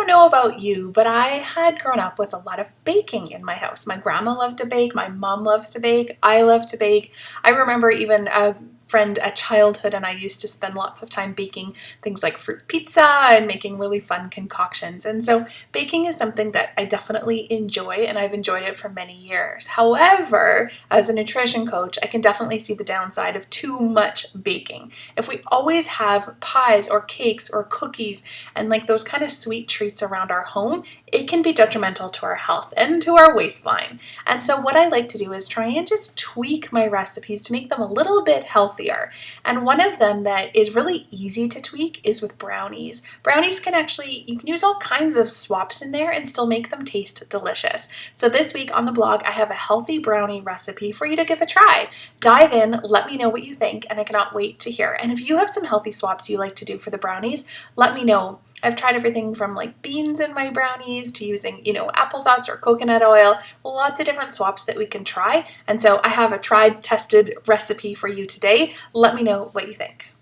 don't know about you, but I had grown up with a lot of baking in my house. My grandma loved to bake, my mom loves to bake, I love to bake. I remember even a friend at childhood and I used to spend lots of time baking things like fruit pizza and making really fun concoctions. And so baking is something that I definitely enjoy, and I've enjoyed it for many years. However, as a nutrition coach, I can definitely see the downside of too much baking. If we always have pies or cakes or cookies and like those kind of sweet treats around our home, it can be detrimental to our health and to our waistline. And so what I like to do is try and just tweak my recipes to make them a little bit healthier. And one of them that is really easy to tweak is with brownies. Brownies can actually, you can use all kinds of swaps in there and still make them taste delicious. So this week on the blog, I have a healthy brownie recipe for you to give a try. Dive in, let me know what you think, and I cannot wait to hear. And if you have some healthy swaps you like to do for the brownies, let me know. I've tried everything from like beans in my brownies to using, applesauce or coconut oil, lots of different swaps that we can try. And so I have a tried, tested recipe for you today. Let me know what you think.